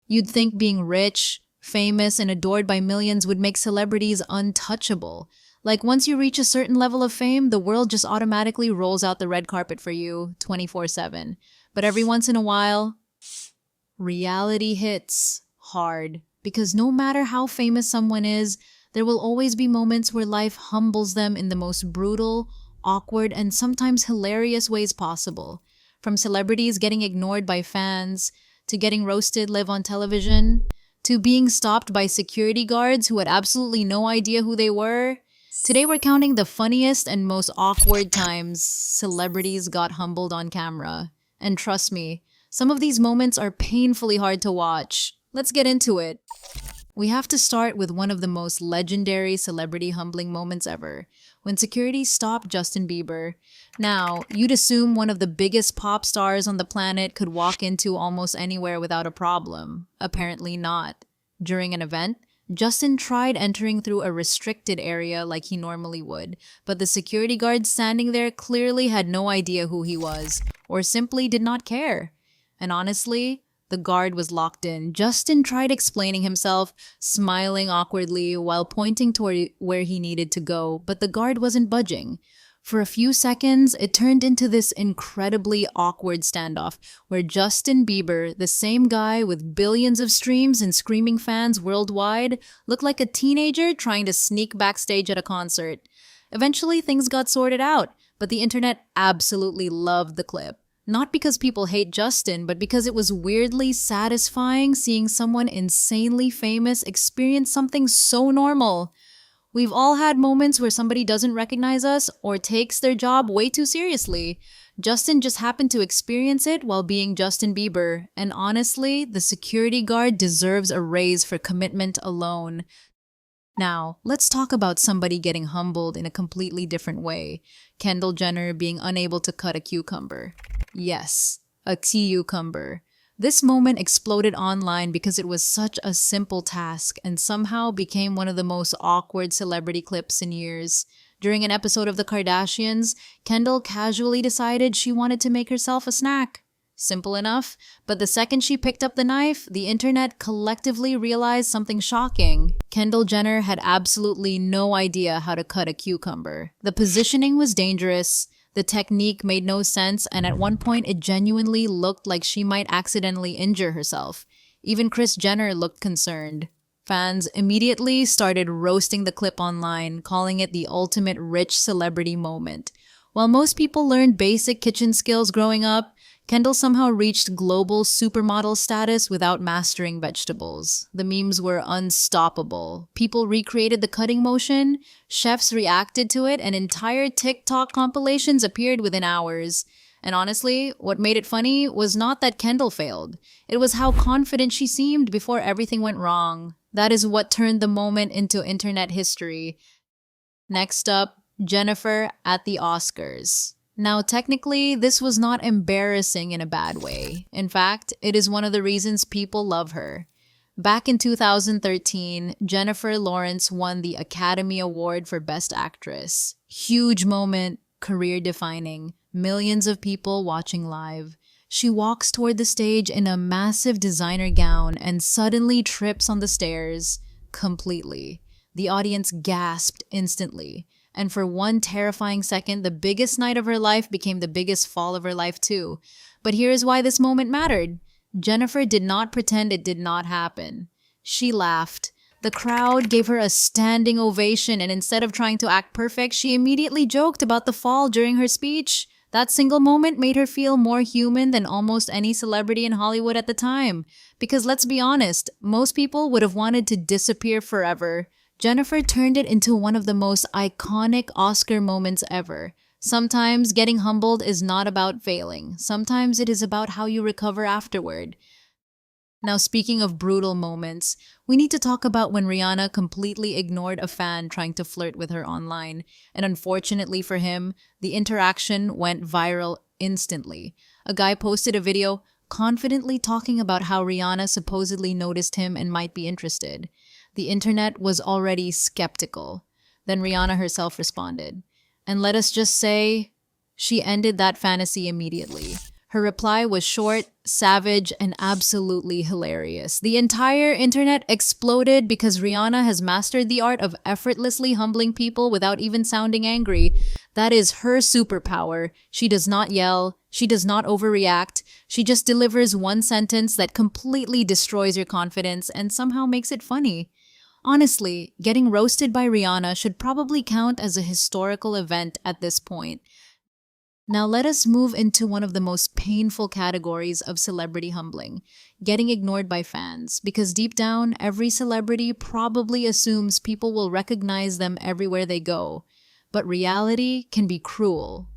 You'd think being rich, famous, and adored by millions would make celebrities untouchable. Like once you reach a certain level of fame, the world just automatically rolls out the red carpet for you 24/7. But every once in a while, reality hits hard. Because no matter how famous someone is, there will always be moments where life humbles them in the most brutal, awkward, and sometimes hilarious ways possible. From celebrities getting ignored by fans, to getting roasted live on television, to being stopped by security guards who had absolutely no idea who they were. Today we're counting the funniest and most awkward times celebrities got humbled on camera. And trust me, some of these moments are painfully hard to watch. Let's get into it. We have to start with one of the most legendary celebrity humbling moments ever, when security stopped Justin Bieber. Now, you'd assume one of the biggest pop stars on the planet could walk into almost anywhere without a problem. Apparently not. During an event, Justin tried entering through a restricted area like he normally would, but the security guard standing there clearly had no idea who he was, or simply did not care. And honestly, the guard was locked in. Justin tried explaining himself, smiling awkwardly while pointing toward where he needed to go, but the guard wasn't budging. For a few seconds, it turned into this incredibly awkward standoff where Justin Bieber, the same guy with billions of streams and screaming fans worldwide, looked like a teenager trying to sneak backstage at a concert. Eventually, things got sorted out, but the internet absolutely loved the clip. Not because people hate Justin, but because it was weirdly satisfying seeing someone insanely famous experience something so normal. We've all had moments where somebody doesn't recognize us or takes their job way too seriously. Justin just happened to experience it while being Justin Bieber, and honestly, the security guard deserves a raise for commitment alone. Now, let's talk about somebody getting humbled in a completely different way. Kendall Jenner being unable to cut a cucumber. Yes, a cucumber. This moment exploded online because it was such a simple task and somehow became one of the most awkward celebrity clips in years. During an episode of The Kardashians, Kendall casually decided she wanted to make herself a snack. Simple enough, but the second she picked up the knife, the internet collectively realized something shocking. Kendall Jenner had absolutely no idea how to cut a cucumber. The positioning was dangerous. The technique made no sense, and at one point it genuinely looked like she might accidentally injure herself. Even Kris Jenner looked concerned. Fans immediately started roasting the clip online, calling it the ultimate rich celebrity moment. While most people learned basic kitchen skills growing up, Kendall somehow reached global supermodel status without mastering vegetables. The memes were unstoppable. People recreated the cutting motion, chefs reacted to it, and entire TikTok compilations appeared within hours. And honestly, what made it funny was not that Kendall failed. It was how confident she seemed before everything went wrong. That is what turned the moment into internet history. Next up, Jennifer at the Oscars. Now, technically, this was not embarrassing in a bad way. In fact, it is one of the reasons people love her. Back in 2013, Jennifer Lawrence won the Academy Award for Best Actress. Huge moment, career-defining, millions of people watching live. She walks toward the stage in a massive designer gown and suddenly trips on the stairs completely. The audience gasped instantly. And for one terrifying second, the biggest night of her life became the biggest fall of her life too. But here is why this moment mattered. Jennifer did not pretend it did not happen. She laughed. The crowd gave her a standing ovation, and instead of trying to act perfect, she immediately joked about the fall during her speech. That single moment made her feel more human than almost any celebrity in Hollywood at the time. Because let's be honest, most people would have wanted to disappear forever. Jennifer turned it into one of the most iconic Oscar moments ever. Sometimes getting humbled is not about failing. Sometimes it is about how you recover afterward. Now, speaking of brutal moments, we need to talk about when Rihanna completely ignored a fan trying to flirt with her online. And unfortunately for him, the interaction went viral instantly. A guy posted a video confidently talking about how Rihanna supposedly noticed him and might be interested. The internet was already skeptical. Then Rihanna herself responded. And let us just say, she ended that fantasy immediately. Her reply was short, savage, and absolutely hilarious. The entire internet exploded because Rihanna has mastered the art of effortlessly humbling people without even sounding angry. That is her superpower. She does not yell. She does not overreact. She just delivers one sentence that completely destroys your confidence and somehow makes it funny. Honestly, getting roasted by Rihanna should probably count as a historical event at this point. Now let us move into one of the most painful categories of celebrity humbling, getting ignored by fans, because deep down, every celebrity probably assumes people will recognize them everywhere they go. But reality can be cruel.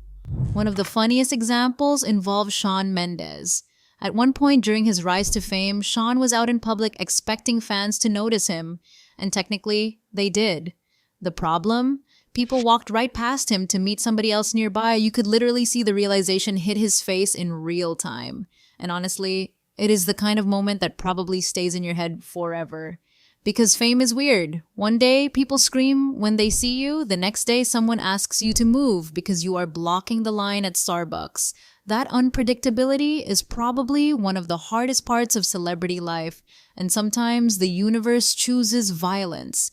One of the funniest examples involves Shawn Mendes. At one point during his rise to fame, Shawn was out in public expecting fans to notice him, and technically, they did. The problem? People walked right past him to meet somebody else nearby. You could literally see the realization hit his face in real time. And honestly, it is the kind of moment that probably stays in your head forever. Because fame is weird. One day, people scream when they see you. The next day, someone asks you to move because you are blocking the line at Starbucks. That unpredictability is probably one of the hardest parts of celebrity life. And sometimes the universe chooses violence.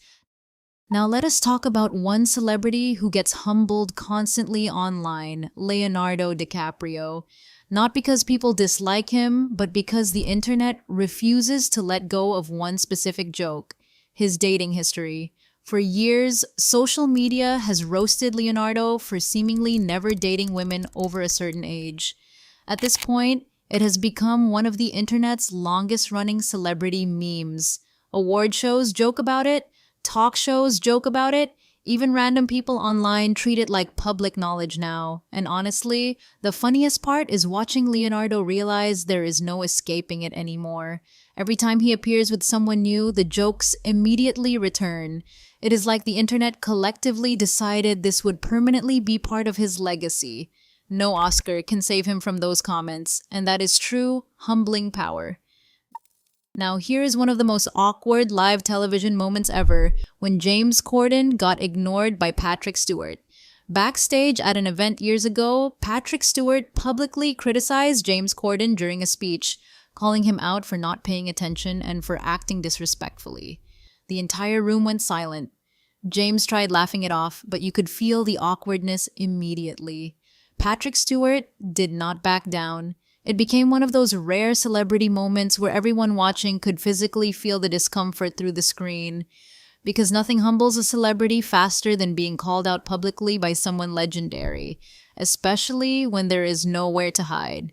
Now let us talk about one celebrity who gets humbled constantly online, Leonardo DiCaprio. Not because people dislike him, but because the internet refuses to let go of one specific joke, his dating history. For years, social media has roasted Leonardo for seemingly never dating women over a certain age. At this point, it has become one of the internet's longest-running celebrity memes. Award shows joke about it, talk shows joke about it, even random people online treat it like public knowledge now. And honestly, the funniest part is watching Leonardo realize there is no escaping it anymore. Every time he appears with someone new, the jokes immediately return. It is like the internet collectively decided this would permanently be part of his legacy. No Oscar can save him from those comments, and that is true, humbling power. Now, here is one of the most awkward live television moments ever when James Corden got ignored by Patrick Stewart. Backstage at an event years ago, Patrick Stewart publicly criticized James Corden during a speech, calling him out for not paying attention and for acting disrespectfully. The entire room went silent. James tried laughing it off, but you could feel the awkwardness immediately. Patrick Stewart did not back down. It became one of those rare celebrity moments where everyone watching could physically feel the discomfort through the screen. Because nothing humbles a celebrity faster than being called out publicly by someone legendary, especially when there is nowhere to hide.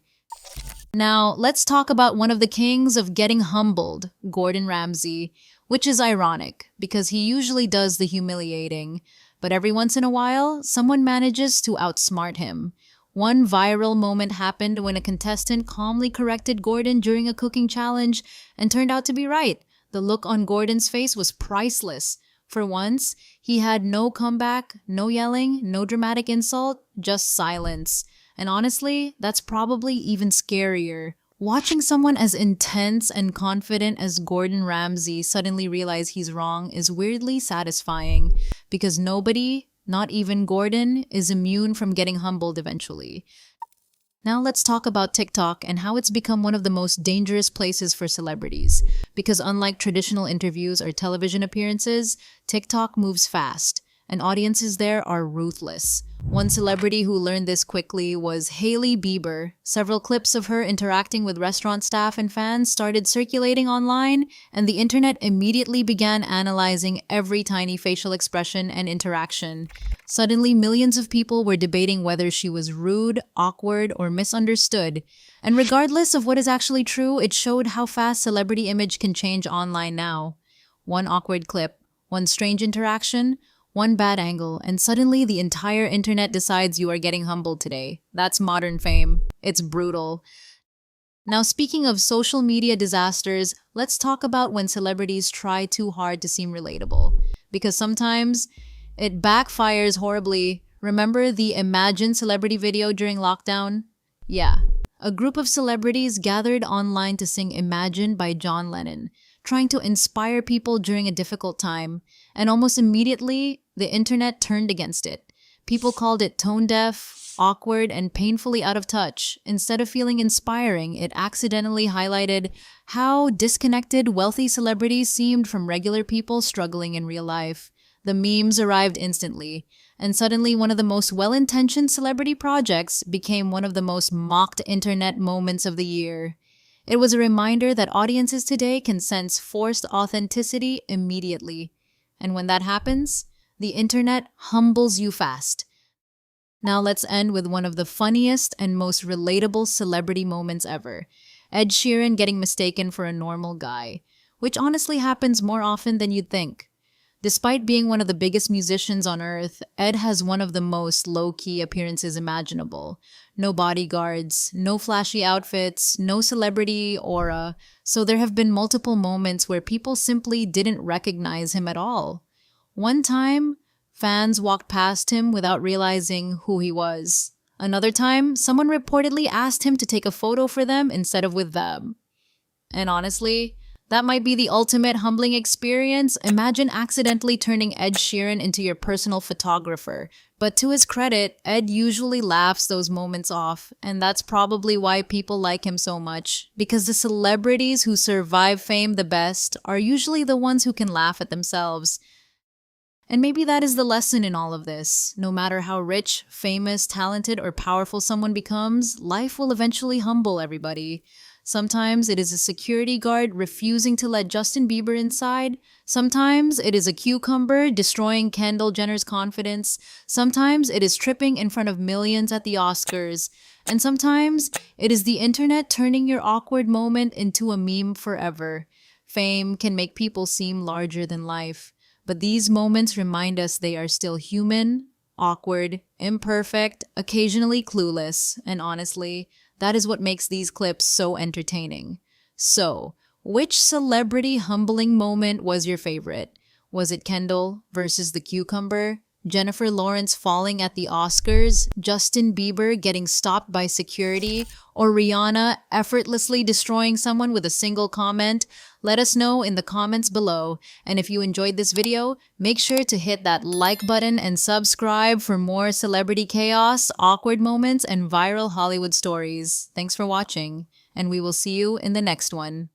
Now, let's talk about one of the kings of getting humbled, Gordon Ramsay, which is ironic because he usually does the humiliating, but every once in a while, someone manages to outsmart him. One viral moment happened when a contestant calmly corrected Gordon during a cooking challenge and turned out to be right. The look on Gordon's face was priceless. For once, he had no comeback, no yelling, no dramatic insult, just silence. And honestly, that's probably even scarier. Watching someone as intense and confident as Gordon Ramsay suddenly realize he's wrong is weirdly satisfying because nobody, not even Gordon, is immune from getting humbled eventually. Now let's talk about TikTok and how it's become one of the most dangerous places for celebrities. Because unlike traditional interviews or television appearances, TikTok moves fast, and audiences there are ruthless. One celebrity who learned this quickly was Hailey Bieber. Several clips of her interacting with restaurant staff and fans started circulating online, and the internet immediately began analyzing every tiny facial expression and interaction. Suddenly, millions of people were debating whether she was rude, awkward, or misunderstood. And regardless of what is actually true, it showed how fast celebrity image can change online now. One awkward clip, one strange interaction, one bad angle, and suddenly the entire internet decides you are getting humbled today. That's modern fame. It's brutal. Now, speaking of social media disasters, let's talk about when celebrities try too hard to seem relatable. Because sometimes it backfires horribly. Remember the Imagine celebrity video during lockdown? Yeah. A group of celebrities gathered online to sing Imagine by John Lennon, trying to inspire people during a difficult time, and almost immediately, the internet turned against it. People called it tone deaf, awkward, and painfully out of touch. Instead of feeling inspiring, it accidentally highlighted how disconnected wealthy celebrities seemed from regular people struggling in real life. The memes arrived instantly, and suddenly one of the most well-intentioned celebrity projects became one of the most mocked internet moments of the year. It was a reminder that audiences today can sense forced authenticity immediately. And when that happens, the internet humbles you fast. Now let's end with one of the funniest and most relatable celebrity moments ever. Ed Sheeran getting mistaken for a normal guy, which honestly happens more often than you'd think. Despite being one of the biggest musicians on earth, Ed has one of the most low-key appearances imaginable. No bodyguards, no flashy outfits, no celebrity aura, so there have been multiple moments where people simply didn't recognize him at all. One time, fans walked past him without realizing who he was. Another time, someone reportedly asked him to take a photo for them instead of with them. And honestly, that might be the ultimate humbling experience. Imagine accidentally turning Ed Sheeran into your personal photographer. But to his credit, Ed usually laughs those moments off, and that's probably why people like him so much. Because the celebrities who survive fame the best are usually the ones who can laugh at themselves. And maybe that is the lesson in all of this. No matter how rich, famous, talented, or powerful someone becomes, life will eventually humble everybody. Sometimes it is a security guard refusing to let Justin Bieber inside. Sometimes it is a cucumber destroying Kendall Jenner's confidence. Sometimes it is tripping in front of millions at the Oscars. And sometimes it is the internet turning your awkward moment into a meme forever. Fame can make people seem larger than life. But these moments remind us they are still human, awkward, imperfect, occasionally clueless, and honestly, that is what makes these clips so entertaining. So, which celebrity humbling moment was your favorite? Was it Kendall versus the cucumber? Jennifer Lawrence falling at the Oscars? Justin Bieber getting stopped by security? Or Rihanna effortlessly destroying someone with a single comment? Let us know in the comments below. And if you enjoyed this video, make sure to hit that like button and subscribe for more celebrity chaos, awkward moments, and viral Hollywood stories. Thanks for watching, and we will see you in the next one.